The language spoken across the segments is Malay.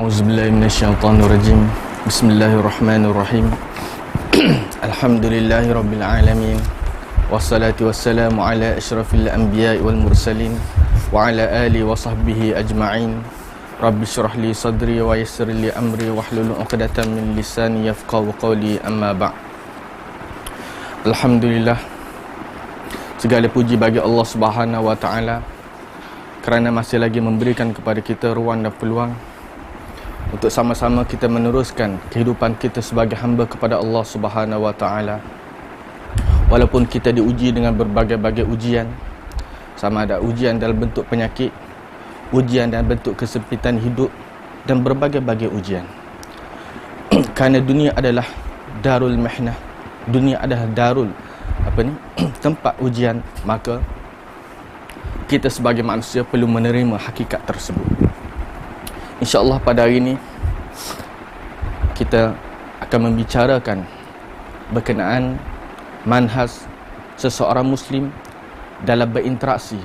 A'udzubillahi minasyaitonirrajim. Bismillahirrahmanirrahim. Alhamdulillahi rabbil alamin. Wassalatu wassalamu ala asyrafil anbiya'i wal mursalin wa ala alihi wa sahbihi ajma'in. Rabbi shrah li sadri wa yassir li amri wahlul 'uqdatam min lisani yafqahu qawli, amma ba'd. Alhamdulillah, segala puji bagi Allah Subhanahu wa taala kerana masih lagi memberikan kepada kita ruang dan peluang untuk sama-sama kita meneruskan kehidupan kita sebagai hamba kepada Allah Subhanahu wa taala. Walaupun kita diuji dengan berbagai-bagai ujian, sama ada ujian dalam bentuk penyakit, ujian dalam bentuk kesempitan hidup, dan berbagai-bagai ujian. Kerana dunia adalah darul mihnah, dunia adalah darul tempat ujian, maka kita sebagai manusia perlu menerima hakikat tersebut. InsyaAllah pada hari ini kita akan membicarakan berkenaan manhaj seseorang Muslim dalam berinteraksi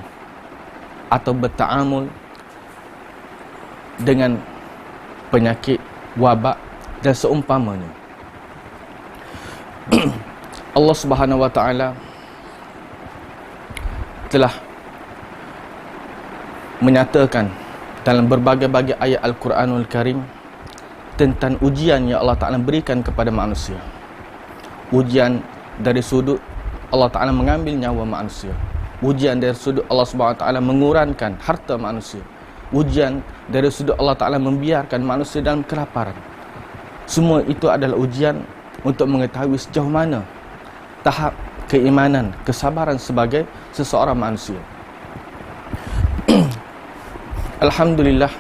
atau bertaamul dengan penyakit, wabak dan seumpamanya. Allah Subhanahu wa taala telah menyatakan dalam berbagai-bagai ayat Al-Quranul Karim tentang ujian yang Allah Ta'ala berikan kepada manusia. Ujian dari sudut Allah Ta'ala mengambil nyawa manusia. Ujian dari sudut Allah Subhanahu wa taala mengurankan harta manusia. Ujian dari sudut Allah Ta'ala membiarkan manusia dalam kelaparan. Semua itu adalah ujian untuk mengetahui sejauh mana tahap keimanan, kesabaran sebagai seseorang manusia. Alhamdulillah,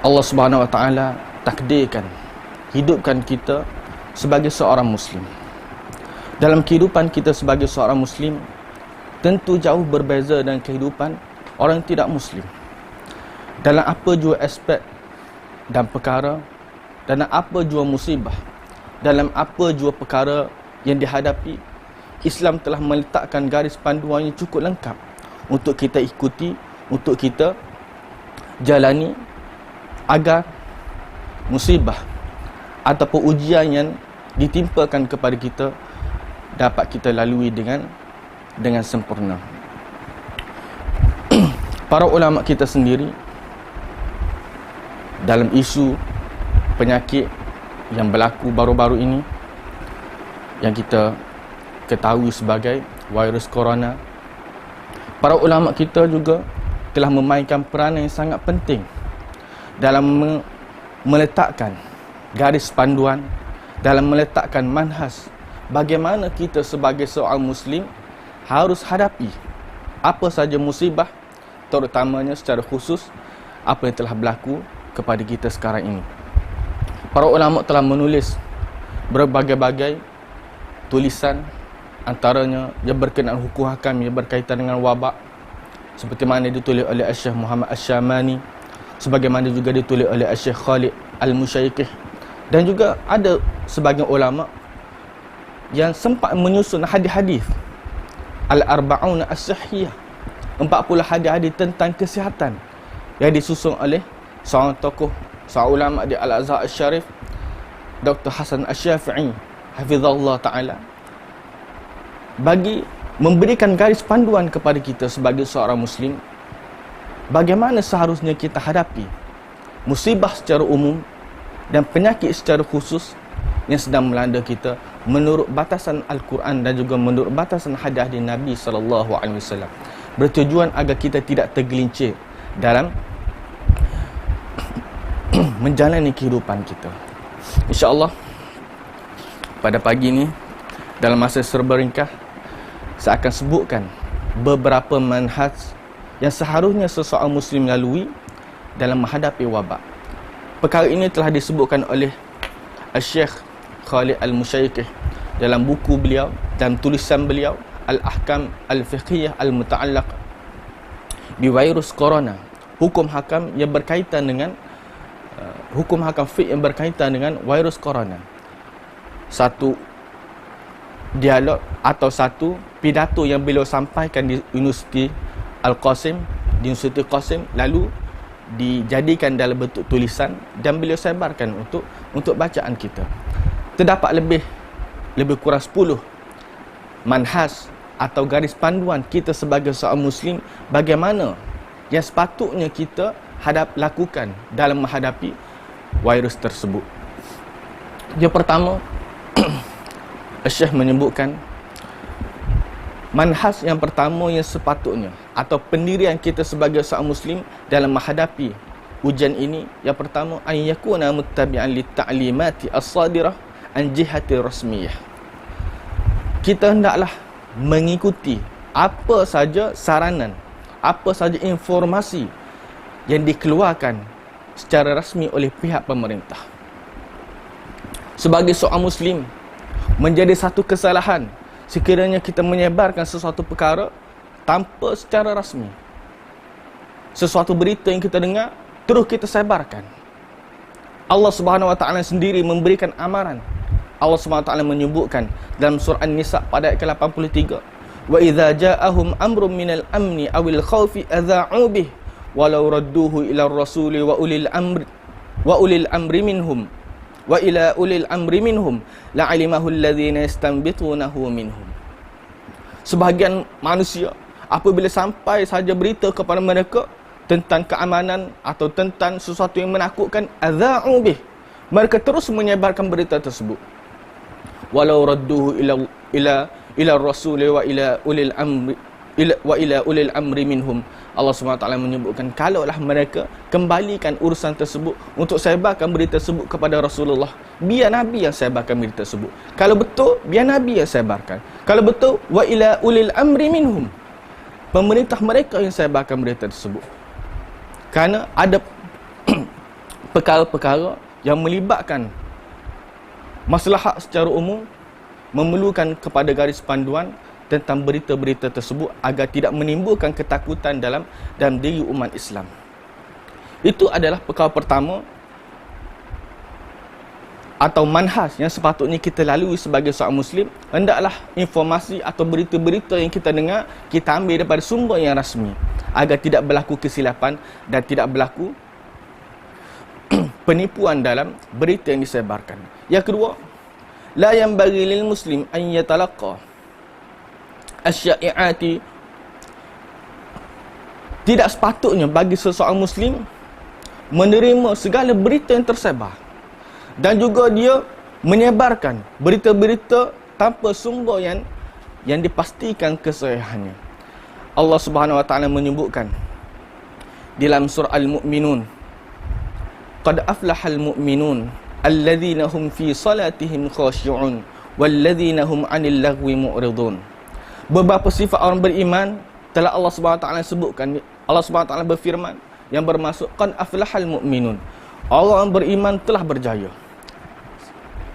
Allah Subhanahu wa taala takdirkan hidupkan kita sebagai seorang Muslim. Dalam kehidupan kita sebagai seorang Muslim tentu jauh berbeza dengan kehidupan orang yang tidak Muslim. Dalam apa jua aspek dan perkara, dalam apa jua musibah, dalam apa jua perkara yang dihadapi, Islam telah meletakkan garis panduan yang cukup lengkap untuk kita ikuti, untuk kita jalani, agar musibah ataupun ujian yang ditimpakan kepada kita dapat kita lalui dengan sempurna. Para ulama kita sendiri dalam isu penyakit yang berlaku baru-baru ini, yang kita ketahui sebagai virus corona, para ulama kita juga telah memainkan peranan yang sangat penting dalam meletakkan garis panduan, dalam meletakkan manhaj bagaimana kita sebagai seorang Muslim harus hadapi apa saja musibah, terutamanya secara khusus apa yang telah berlaku kepada kita sekarang ini. Para ulama telah menulis berbagai-bagai tulisan, antaranya yang berkenaan hukum hakam yang berkaitan dengan wabak, seperti mana ditulis oleh Syekh Muhammad Asy-Syamani, sebagaimana juga ditulis oleh Syekh Khalid Al-Musyaikih, dan juga ada sebagian ulama yang sempat menyusun hadis-hadis Al-Arba'un As-Sahihah, 40 hadis-hadis tentang kesihatan yang disusun oleh seorang tokoh, seorang ulama di Al-Azhar Asy-Syarif, Dr. Hasan Asy-Syafi'i hafizahullah taala, bagi memberikan garis panduan kepada kita sebagai seorang Muslim bagaimana seharusnya kita hadapi musibah secara umum dan penyakit secara khusus yang sedang melanda kita menurut batasan Al-Quran dan juga menurut batasan hadis Nabi SAW, bertujuan agar kita tidak tergelincir dalam menjalani kehidupan kita. InsyaAllah pada pagi ini dalam masa serba ringkas saya akan sebutkan beberapa manhaj yang seharusnya seseorang Muslim lalui dalam menghadapi wabak. Perkara ini telah disebutkan oleh Syekh Khalid Al-Musyaikih dalam buku beliau, dalam tulisan beliau Al-Ahkam Al-Fiqhiyah Al-Muta'allaq bi virus corona, hukum hakam yang berkaitan dengan hukum hakam fiqh yang berkaitan dengan virus corona. Satu dialog atau satu pidato yang beliau sampaikan di Universiti Al-Qasim, di Universiti Qasim, lalu dijadikan dalam bentuk tulisan dan beliau sebarkan untuk bacaan kita. Terdapat lebih kurang 10 manhaj atau garis panduan kita sebagai seorang Muslim bagaimana yang sepatutnya kita lakukan dalam menghadapi virus tersebut. Yang pertama, Syekh menyebutkan manhaj yang pertama yang sepatutnya atau pendirian kita sebagai seorang Muslim dalam menghadapi ujian ini, yang pertama, an yakuna muttabi'an li ta'limati as-sadirah an jihati rasmiyah. Kita hendaklah mengikuti apa saja saranan, apa saja informasi yang dikeluarkan secara rasmi oleh pihak pemerintah. Sebagai seorang Muslim, menjadi satu kesalahan sekiranya kita menyebarkan sesuatu perkara tanpa secara rasmi. Sesuatu berita yang kita dengar terus kita sebarkan. Allah Subhanahu Wa Taala sendiri memberikan amaran. Allah Subhanahu Wa Taala menyebutkan dalam surah An-Nisa pada ayat ke-83, wa idza ja'ahum amrun minal amni awil khawfi adha'u bih walau radduhu ila rasuli wa ulil amri minhum wa ila ulil amri minhum la'alimahu alladhina yastanbitunahu minhum. Sebahagian manusia apabila sampai saja berita kepada mereka tentang keamanan atau tentang sesuatu yang menakutkan, adha'u bih, mereka terus menyebarkan berita tersebut. Walau radduhu ila rasuli wa ila ulil amri minhum. Allah SWT menyebutkan, kalaulah mereka kembalikan urusan tersebut untuk sebarkan berita tersebut kepada Rasulullah, biar Nabi yang sebarkan berita tersebut. Kalau betul, biar Nabi yang sebarkan. Kalau betul, wa ila ulil amri minhum, pemerintah mereka yang sebarkan berita tersebut. Kerana ada perkara-perkara yang melibatkan maslahat secara umum, memerlukan kepada garis panduan tentang berita-berita tersebut agar tidak menimbulkan ketakutan dalam diri umat Islam. Itu adalah perkara pertama atau manhaj yang sepatutnya kita lalui sebagai seorang Muslim. Hendaklah informasi atau berita-berita yang kita dengar, kita ambil daripada sumber yang rasmi agar tidak berlaku kesilapan dan tidak berlaku penipuan dalam berita yang disebarkan. Yang kedua, la yanbaghi lil muslim an yatalaqqa asy-syai'ati, tidak sepatutnya bagi seseorang Muslim menerima segala berita yang tersebar dan juga dia menyebarkan berita-berita tanpa sumber yang dipastikan kesahihannya. Allah Subhanahu Wa Taala menyebutkan dalam surah Al-Mu'minun, qad aflahal mu'minun alladzina hum fi salatihim khashi'un walladzina hum 'anil lagwi mu'ridun. Beberapa sifat orang beriman telah Allah Subhanahu Wa Taala sebutkan. Allah Subhanahu Wa Taala berfirman yang bermaksud qad aflahal mu'minun, orang beriman telah berjaya.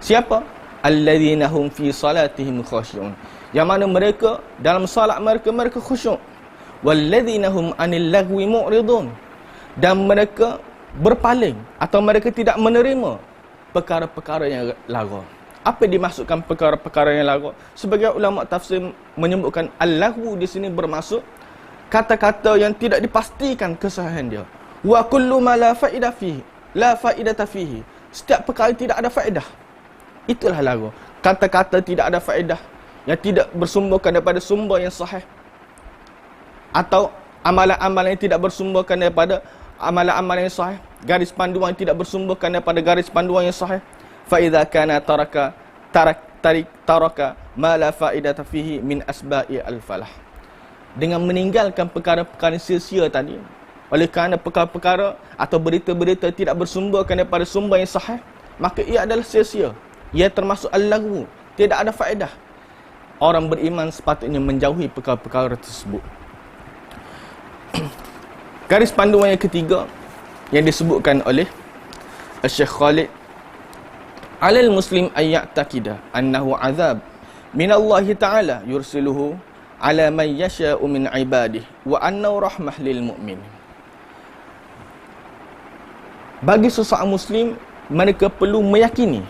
Siapa? Alladzina hum fi salatihim khashi'un, yang mana mereka dalam salat mereka khusyuk. Walladzina hum 'anil lagwi mu'ridun, dan mereka berpaling atau mereka tidak menerima perkara-perkara yang lara. Apa dimaksudkan perkara-perkara yang lara? Sebagai ulama tafsir menyebutkan al-lagwu di sini bermaksud kata-kata yang tidak dipastikan kesahihan dia. Wa kullu ma la faidata fihi, setiap perkara tidak ada faedah, itulah lara. Kata-kata tidak ada faedah yang tidak bersumberkan daripada sumber yang sahih, atau amalan-amalan yang tidak bersumberkan daripada amalan-amalan yang sahih, garis panduan yang tidak bersumberkan daripada garis panduan yang sahih. Fa idza kana taraka ma la faidata fihi min asba'i al-falah, dengan meninggalkan perkara-perkara sia-sia tadi, oleh kerana perkara-perkara atau berita-berita tidak bersumberkan daripada sumber yang sahih, maka ia adalah sia-sia, ia termasuk al-lagwu, tidak ada faedah. Orang beriman sepatutnya menjauhi perkara-perkara tersebut. Garis panduan yang ketiga yang disebutkan oleh Syekh Khalid, alal muslim ayya'taqida annahu azab minallahi ta'ala yursiluhu ala man yasha'u min ibadihi wa annahu rahmah lil mu'min. Bagi seseorang Muslim, mereka perlu meyakini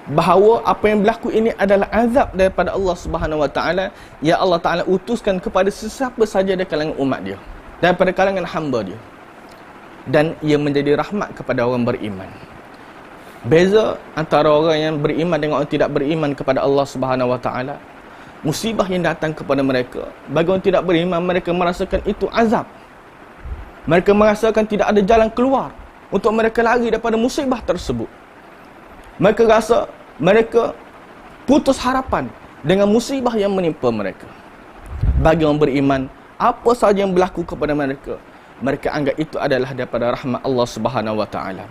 bahawa apa yang berlaku ini adalah azab daripada Allah Subhanahu Wa Taala yang Allah Taala utuskan kepada sesiapa saja dari kalangan umat dia, daripada kalangan hamba dia. dan ia menjadi rahmat kepada orang beriman. Beza antara orang yang beriman dengan orang tidak beriman kepada Allah Subhanahu Wa Taala, musibah yang datang kepada mereka, bagi orang tidak beriman, mereka merasakan itu azab. Mereka merasakan tidak ada jalan keluar untuk mereka lari daripada musibah tersebut. Mereka rasa mereka putus harapan dengan musibah yang menimpa mereka. Bagi orang beriman, apa sahaja yang berlaku kepada mereka, mereka anggap itu adalah daripada rahmat Allah Subhanahu Wa Taala.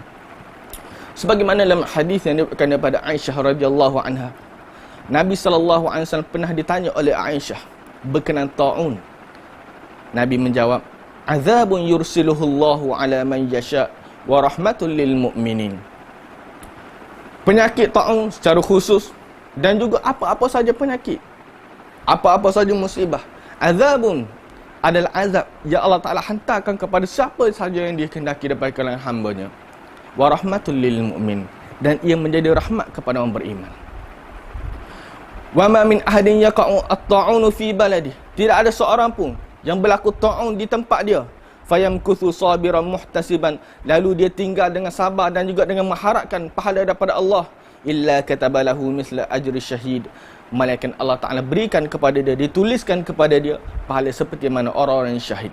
Sebagaimana dalam hadis yang diriwayatkan daripada Aisyah radhiyallahu anha, Nabi sallallahu alaihi wasallam pernah ditanya oleh Aisyah berkenaan taun. Nabi menjawab, "Azabun yursiluhu Allahu ala man yasha wa rahmatul lil mu'minin." Penyakit taun secara khusus dan juga apa-apa saja penyakit, apa-apa saja musibah, azabun adalah azab yang Allah Ta'ala hantarkan kepada siapa sahaja yang dia kehendaki daripada kalangan hamba-Nya. Wa rahmatul lil mu'min, dan ia menjadi rahmat kepada orang beriman. Wa ma min ahadin yaqa'u at-ta'unu fi baladi, tidak ada seorang pun yang berlaku ta'un di tempat dia, fayamkuthu sabiran muhtasiban, lalu dia tinggal dengan sabar dan juga dengan mengharapkan pahala daripada Allah, illa katabalahu misla ajri syahid, malaikat Allah Ta'ala berikan kepada dia, dituliskan kepada dia pahala seperti mana orang-orang yang syahid.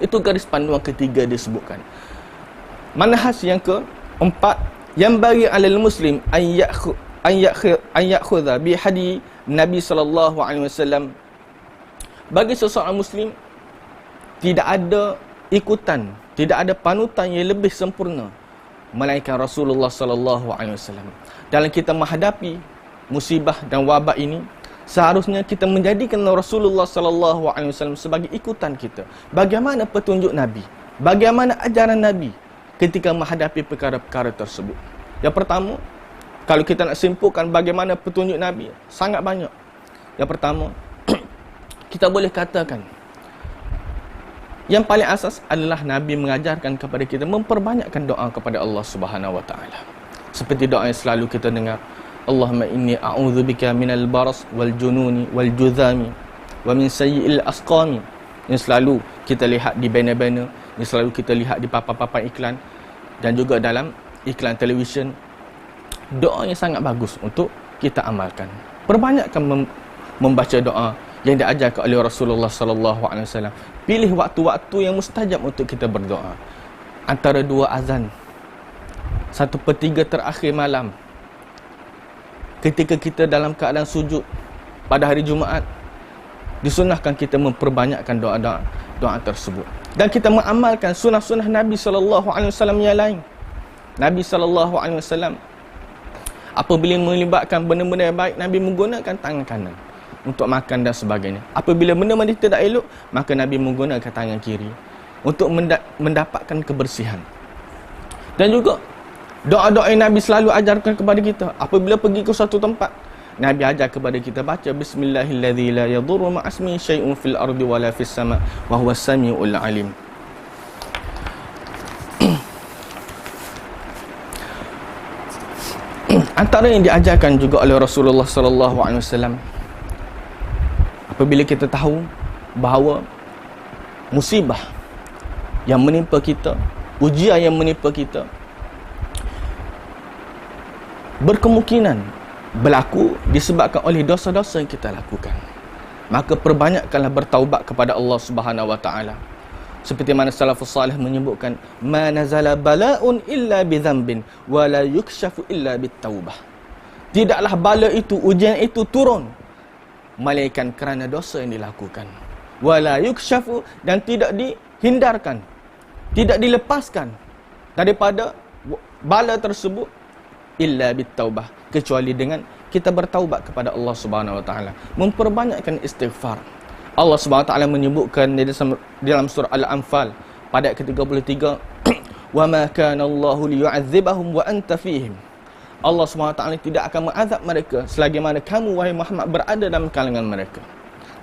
Itu garis panduan ketiga disebutkan. Manhaj yang keempat, yang bagi alal muslim an ya'khudha bi hadi Nabi sallallahu alaihi wasallam. Bagi seseorang muslim, tidak ada ikutan, tidak ada panutan yang lebih sempurna melainkan Rasulullah sallallahu alaihi wasallam. Dalam kita menghadapi musibah dan wabak ini, seharusnya kita menjadikan Rasulullah sallallahu alaihi wasallam sebagai ikutan kita. Bagaimana petunjuk Nabi? Bagaimana ajaran Nabi ketika menghadapi perkara-perkara tersebut? Yang pertama, kalau kita nak simpulkan bagaimana petunjuk Nabi, sangat banyak. Yang pertama, kita boleh katakan yang paling asas adalah Nabi mengajarkan kepada kita memperbanyakkan doa kepada Allah Subhanahu Wa Taala. Seperti doa yang selalu kita dengar, Allahumma inni a'udzubika minal baras wal jununi wal juzami wa min sayyi'il asqami. Yang selalu kita lihat di banner-banner, yang selalu kita lihat di papan-papan iklan dan juga dalam iklan televisyen. Doa yang sangat bagus untuk kita amalkan. Perbanyakkan membaca doa yang diajarkan oleh Rasulullah sallallahu alaihi wasallam. Pilih waktu-waktu yang mustajab untuk kita berdoa. Antara dua azan, 1/3 terakhir malam, ketika kita dalam keadaan sujud pada hari Jumaat, disunahkan kita memperbanyakkan doa tersebut. Dan kita mengamalkan sunnah-sunnah Nabi sallallahu alaihi wasallam yang lain. Nabi sallallahu alaihi wasallam apabila melibatkan benda-benda yang baik, Nabi menggunakan tangan kanan untuk makan dan sebagainya. Apabila benda-benda tidak elok, maka Nabi menggunakan tangan kiri untuk mendapatkan kebersihan. Dan juga doa-doa yang Nabi selalu ajarkan kepada kita. Apabila pergi ke suatu tempat, Nabi ajar kepada kita baca Bismillahilladzi la yadurru ma'asmihi syai'un fil ardi wala fis sama' wa huwas samiul alim. Antara yang diajarkan juga oleh Rasulullah sallallahu alaihi wasallam, apabila kita tahu bahawa musibah yang menimpa kita, ujian yang menimpa kita berkemungkinan berlaku disebabkan oleh dosa-dosa yang kita lakukan, maka perbanyakkanlah bertaubat kepada Allah Subhanahu Wa Taala. Seperti mana salafus salih menyebutkan, ma nazala bala'un illa bi dhanbin wa la yukshafu illa bit taubah. Tidaklah bala itu, ujian itu turun melainkan kerana dosa yang dilakukan. Wa la yukshafu, dan tidak dihindarkan, tidak dilepaskan daripada bala tersebut illa bit taubah, kecuali dengan kita bertaubat kepada Allah Subhanahu Wa Taala, memperbanyakkan istighfar. Allah Subhanahu Wa Taala menyebutkan di dalam surah Al-Anfal pada ayat ke-33, wa ma kana Allahu liyu'adzibahum wa anta fihim. Allah Subhanahu Wa Taala tidak akan mengazab mereka selagi mana kamu wahai Muhammad berada dalam kalangan mereka.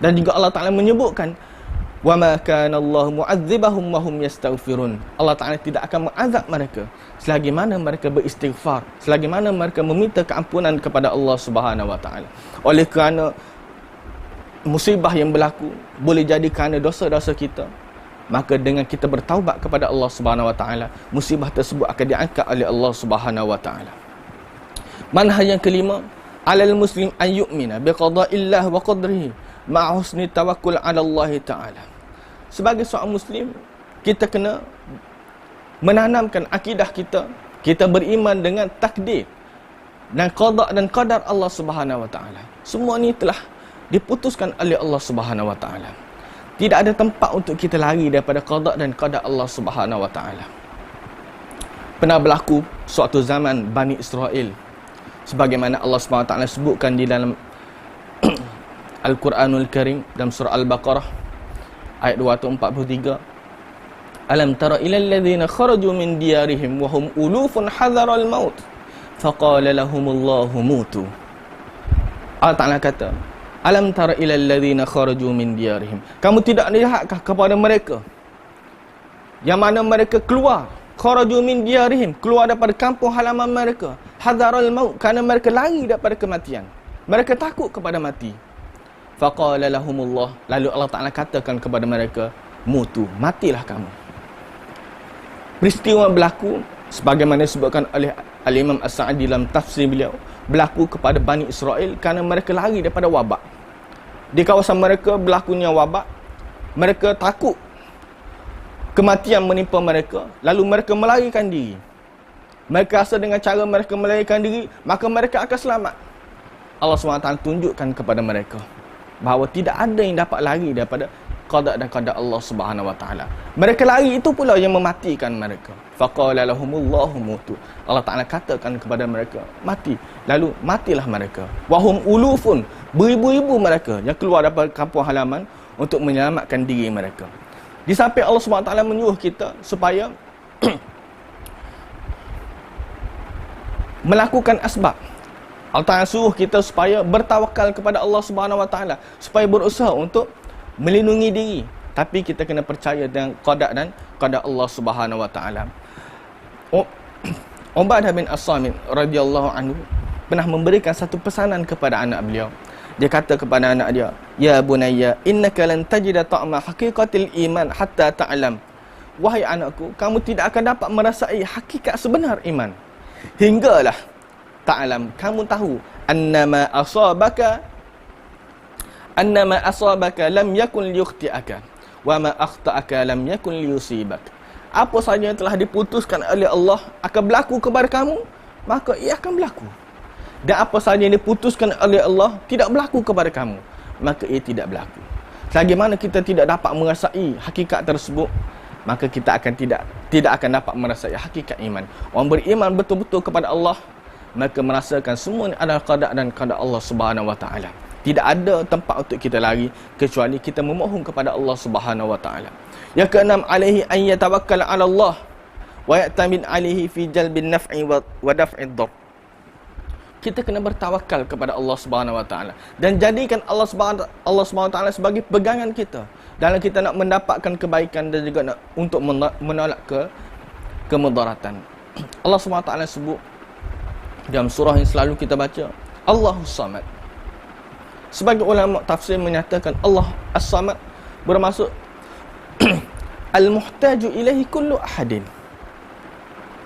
Dan juga Allah Taala menyebutkan, wa ma kana Allahu mu'adzibahum wa hum yastaghfirun. Allah Taala tidak akan mengazab mereka selagi mana mereka beristighfar, selagi mana mereka meminta keampunan kepada Allah Subhanahu Wa Taala. Oleh kerana musibah yang berlaku boleh jadi kerana dosa-dosa kita, maka dengan kita bertaubat kepada Allah Subhanahu wa taala, musibah tersebut akan diangkat oleh Allah Subhanahu wa taala. Manhaj yang kelima, alal muslim an yu'mina bi qada'illah wa qadrihi ma'a husni tawakkul 'ala Allah taala. Sebagai seorang muslim, kita kena menanamkan akidah kita beriman dengan takdir dan qada dan qadar Allah Subhanahu wa taala. Semua ini telah diputuskan oleh Allah Subhanahu wa taala. Tidak ada tempat untuk kita lari daripada qada dan qadar Allah Subhanahu wa taala. Pernah berlaku suatu zaman Bani Israel, sebagaimana Allah Subhanahu wa taala sebutkan di dalam Al-Quranul Karim dalam surah Al-Baqarah ayat 243. Alam tara ilal ladzina kharaju min diyarihim wa hum ulufun hadaral maut faqala lahumullahu mutu. Allah Ta'ala kata, alam tara ilal ladzina kharaju min diyarihim, kamu tidak lihatkah kepada mereka yang mana mereka keluar, kharaju min diyarihim, keluar daripada kampung halaman mereka, hadaral maut, kerana mereka lari daripada kematian, mereka takut kepada mati. Faqala lahumullah, lalu Allah Ta'ala katakan kepada mereka, mutu, matilah kamu. Peristiwa berlaku sebagaimana disebutkan oleh Al-Imam As-Sa'di dalam tafsir beliau, berlaku kepada Bani Israel kerana mereka lari daripada wabak. Di kawasan mereka berlakunya wabak, mereka takut kematian menimpa mereka, lalu mereka melarikan diri. Mereka rasa dengan cara mereka melarikan diri, maka mereka akan selamat. Allah SWT tunjukkan kepada mereka bahawa tidak ada yang dapat lari daripada qada dan qadar Allah Subhanahu wa taala. Mereka lari itu pula yang mematikan mereka. Faqala lahumullahu mutu. Allah Taala katakan kepada mereka, mati. Lalu matilah mereka. Wahum ulufun, beribu-ribu mereka yang keluar daripada kampung halaman untuk menyelamatkan diri mereka. Di samping Allah Subhanahu wa taala menyuruh kita supaya melakukan asbab. Allah Taala suruh kita supaya bertawakal kepada Allah Subhanahu wa taala, supaya berusaha untuk melindungi diri, tapi kita kena percaya dengan qada dan qadar Allah Subhanahu wa taala. Ubadah bin As-Samit radhiyallahu anhu pernah memberikan satu pesanan kepada anak beliau. Dia kata kepada anak dia, ya bunayya innaka lan tajida ta'ma haqiqatil iman hatta ta'lam. Wahai anakku, kamu tidak akan dapat merasai hakikat sebenar iman hinggalah ta'lam, kamu tahu annama asabaka lam yakun liyukhti'aka wa ma akhta'aka lam yakun liyusibak. Apa sahaja yang telah diputuskan oleh Allah akan berlaku kepada kamu, maka ia akan berlaku. Dan apa sahaja yang diputuskan oleh Allah tidak berlaku kepada kamu, maka ia tidak berlaku. Selagi mana kita tidak dapat merasai hakikat tersebut, maka kita akan tidak akan dapat merasai hakikat iman. Orang beriman betul-betul kepada Allah, maka merasakan semua ini adalah qada dan qadar Allah Subhanahu wa taala. Tidak ada tempat untuk kita lari kecuali kita memohon kepada Allah Subhanahu wa taala. Yang keenam, alaihi an yatawakkal 'ala Allah wa ya'tamid 'alaihi fi jalbin naf'i wa daf'id dhar. Kita kena bertawakal kepada Allah Subhanahu wa taala dan jadikan Allah Subhanahu wa taala sebagai pegangan kita dalam kita nak mendapatkan kebaikan dan juga nak untuk menolak kemudaratan. Allah Subhanahu wa taala sebut dalam surah yang selalu kita baca, Allahus Samad. Sebagai ulama tafsir menyatakan Allah As-Samad bermaksud Al-Muhtaju ilaihi kullu ahadin.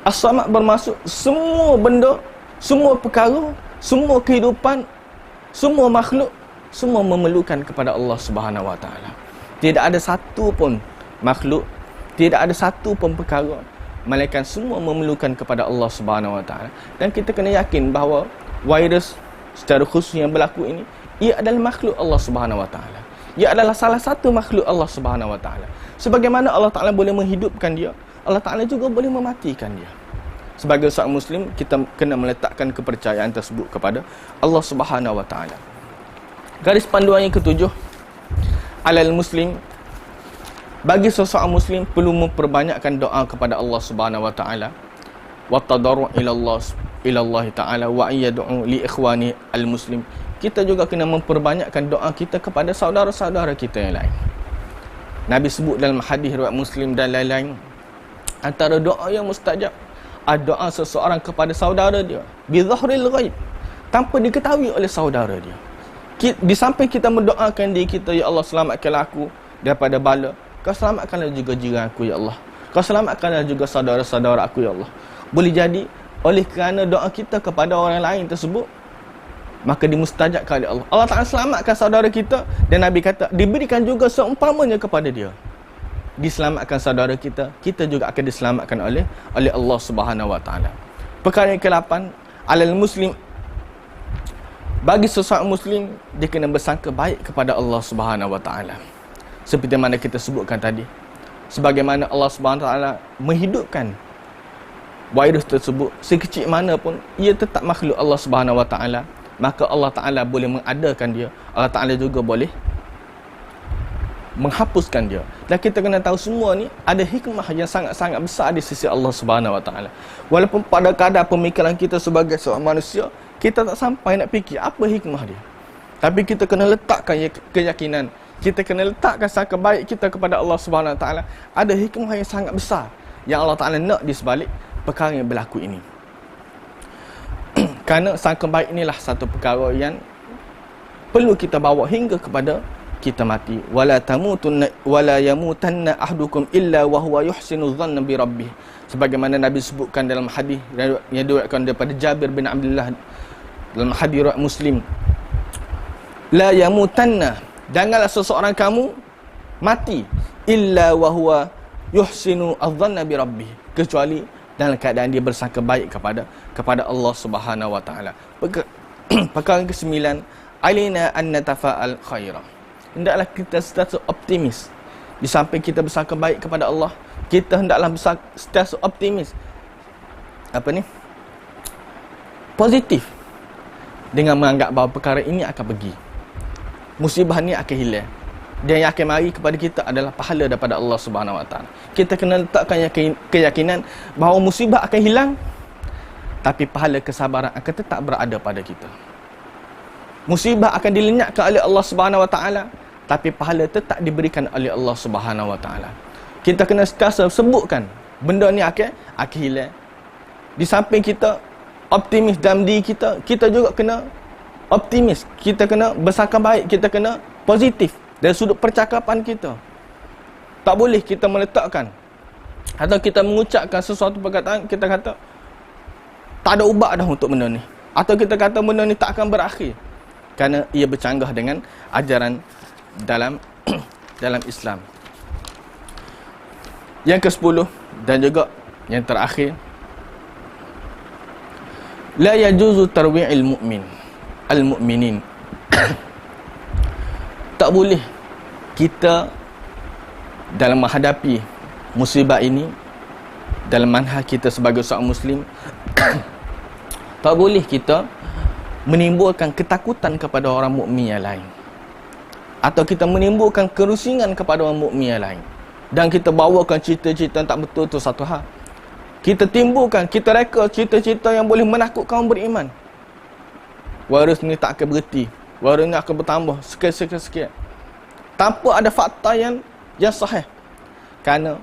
As-Samad bermaksud semua benda, semua perkara, semua kehidupan, semua makhluk, semua memerlukan kepada Allah Subhanahu wa taala. Tidak ada satu pun makhluk, tidak ada satu pun perkara, melainkan semua memerlukan kepada Allah Subhanahu wa taala. Dan kita kena yakin bahawa virus secara khusus yang berlaku ini, ia adalah makhluk Allah Subhanahu wa taala. Ia adalah salah satu makhluk Allah Subhanahu wa taala. Sebagaimana Allah Taala boleh menghidupkan dia, Allah Taala juga boleh mematikan dia. Sebagai seorang muslim, kita kena meletakkan kepercayaan tersebut kepada Allah Subhanahu wa taala. Garis panduan yang ketujuh, alal muslim, bagi seseorang muslim perlu memperbanyakkan doa kepada Allah Subhanahu wa taala, wa tadarru ila Allah taala wa yad'u li ikhwani al-muslim. Kita juga kena memperbanyakkan doa kita kepada saudara-saudara kita yang lain. Nabi sebut dalam hadis riwayat Muslim dan lain-lain, antara doa yang mustajab adalah doa seseorang kepada saudara dia bi dhahril ghaib, tanpa diketahui oleh saudara dia. Di samping kita mendoakan diri kita, ya Allah selamatkanlah aku daripada bala, Kau selamatkanlah juga jiran aku, ya Allah. Kau selamatkanlah juga saudara-saudara aku, ya Allah. Boleh jadi oleh kerana doa kita kepada orang lain tersebut, maka dimustajabkan oleh Allah. Allah Ta'ala selamatkan saudara kita, dan Nabi kata diberikan juga seumpamanya kepada dia. Diselamatkan saudara kita, kita juga akan diselamatkan oleh Allah Subhanahu Wa Ta'ala. Perkara yang ke-8, alal muslim, bagi seseorang muslim, dia kena bersangka baik kepada Allah Subhanahu Wa Ta'ala. Seperti mana kita sebutkan tadi, sebagaimana Allah Subhanahu Wa Ta'ala menghidupkan virus tersebut, sekecil mana pun ia tetap makhluk Allah Subhanahu Wa Ta'ala, maka Allah Ta'ala boleh mengadakan dia, Allah Ta'ala juga boleh menghapuskan dia. Dan kita kena tahu semua ni ada hikmah yang sangat-sangat besar di sisi Allah Subhanahu Wa Ta'ala. Walaupun pada kadar pemikiran kita sebagai seorang manusia, kita tak sampai nak fikir apa hikmah dia, tapi kita kena letakkan keyakinan, kita kena letakkan sangka baik kita kepada Allah Subhanahu Wa Ta'ala. Ada hikmah yang sangat besar yang Allah Ta'ala nak di sebalik perkara yang berlaku ini. Kerana sangka baik inilah satu perkara yang perlu kita bawa hingga kepada kita mati. Wala tamutunna wala yamutanna ahdukum illa wa huwa yuhsinu dhanna bi rabbih. Sebagaimana Nabi sebutkan dalam hadis yang diriwayatkan daripada Jabir bin Abdullah dalam hadis riwayat Muslim, la yamutanna, janganlah seseorang kamu mati illa wa huwa yuhsinu adh-dhanna bi rabbih, kecuali dalam keadaan dia bersangka baik kepada Allah Subhanahu Wa Ta'ala. Perkara yang ke-9, alaina an natafa'al khaira. Hendaklah kita sentiasa optimis. Di samping kita bersangka baik kepada Allah, kita hendaklah sentiasa optimis. Positif, dengan menganggap bahawa perkara ini akan pergi, musibah ni akan hilang, dan yang akan mari kepada kita adalah pahala daripada Allah Subhanahu Wa Ta'ala. Kita kena letakkan keyakinan bahawa musibah akan hilang, tapi pahala kesabaran akan tetap berada pada kita. Musibah akan dilenyapkan oleh Allah Subhanahu Wa Ta'ala, tapi pahala tetap diberikan oleh Allah Subhanahu Wa Ta'ala. Kita kena sentiasa sebutkan benda ni akan hilang. Di samping kita optimis dalam diri kita, kita juga kena optimis, kita kena bersangka baik, kita kena positif dari sudut percakapan kita. Tak boleh kita meletakkan atau kita mengucapkan sesuatu perkataan, kita kata tak ada ubat dah untuk benda ni, atau kita kata benda ni tak akan berakhir, kerana ia bercanggah dengan ajaran dalam Islam. Yang ke-10 dan juga yang terakhir, la yajuzu tarwi'il al-mu'minin. Tak boleh kita dalam menghadapi musibah ini, dalam manhaj kita sebagai seorang muslim, tak boleh kita menimbulkan ketakutan kepada orang mukmin yang lain, atau kita menimbulkan kerusingan kepada orang mukmin yang lain, dan kita bawakan cerita-cerita yang tak betul tu satu hal. Kita timbulkan, kita reka cerita-cerita yang boleh menakutkan orang beriman. Virus ni tak akan berhenti, virus ni akan bertambah sikit-sikit tanpa ada fakta yang sahih. Kerana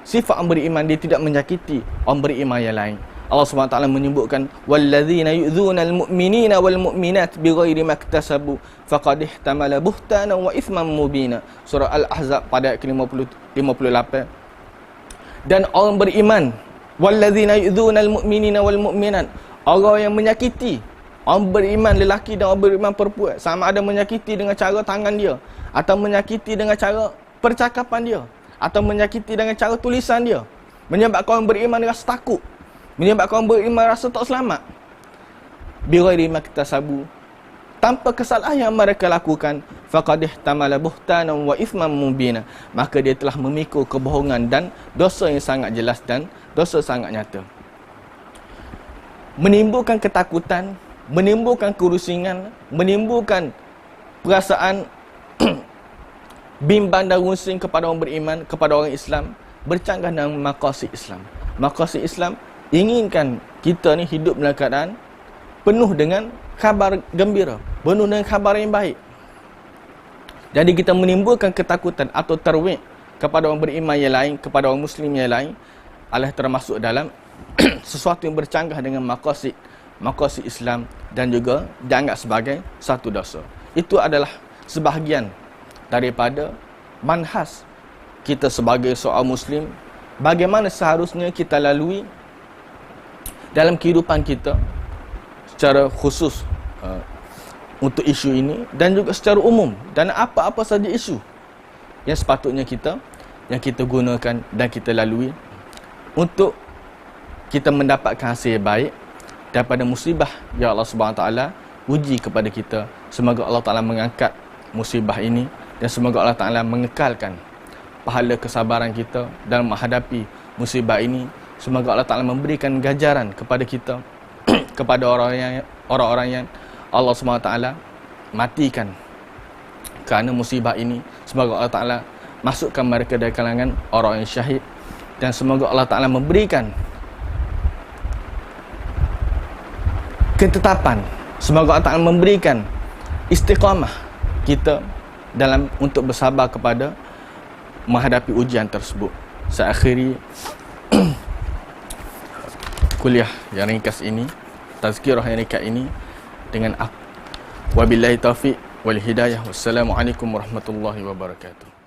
sifat orang beriman, dia tidak menyakiti orang beriman yang lain. Allah SWT menyebutkan, walladzina yu'dzuna al-mu'minina wal mu'minat bighairi maktasabu faqad ihtamala buhtanan wa ithman mubina. Surah Al-Ahzab pada ayat ke-58. Dan orang beriman, walladzina yu'dzuna al-mu'minina wal mu'minat, orang yang menyakiti orang beriman lelaki dan orang beriman perempuan, sama ada menyakiti dengan cara tangan dia, atau menyakiti dengan cara percakapan dia, atau menyakiti dengan cara tulisan dia, menyebabkan orang beriman rasa takut, menyebabkan orang beriman rasa tak selamat. Bighairi maktasabu, tanpa kesalahan yang mereka lakukan, faqad ihtamala buhtanan wa ithman mubina, maka dia telah memikul kebohongan dan dosa yang sangat jelas dan dosa sangat nyata. Menimbulkan ketakutan, menimbulkan kerusingan, menimbulkan perasaan bimbang dan rusing kepada orang beriman, kepada orang Islam, bercanggah dengan maqasid Islam. Maqasid Islam inginkan kita ni hidup dalam keadaan penuh dengan khabar gembira, penuh dengan khabar yang baik. Jadi kita menimbulkan ketakutan atau tarwih kepada orang beriman yang lain, kepada orang muslim yang lain, adalah termasuk dalam sesuatu yang bercanggah dengan maqasid Islam, dan juga dianggap sebagai satu dosa. Itu adalah sebahagian daripada manhaj kita sebagai seorang Muslim, bagaimana seharusnya kita lalui dalam kehidupan kita secara khusus untuk isu ini, dan juga secara umum, dan apa-apa saja isu yang sepatutnya yang kita gunakan dan kita lalui untuk kita mendapatkan hasil yang baik daripada musibah yang Allah SWT uji kepada kita. Semoga Allah Ta'ala mengangkat musibah ini, dan semoga Allah Ta'ala mengekalkan pahala kesabaran kita dalam menghadapi musibah ini. Semoga Allah Ta'ala memberikan ganjaran kepada kita kepada orang-orang yang Allah SWT matikan kerana musibah ini. Semoga Allah Ta'ala masukkan mereka dari kalangan orang yang syahid, dan semoga Allah Ta'ala memberikan ketetapan, semoga Allah Ta'ala memberikan istiqamah kita dalam untuk bersabar kepada menghadapi ujian tersebut. Saya akhiri kuliah yang ringkas ini, tazkirah yang ringkas ini dengan wabillahi taufiq wal hidayah. Wassalamualaikum warahmatullahi wabarakatuh.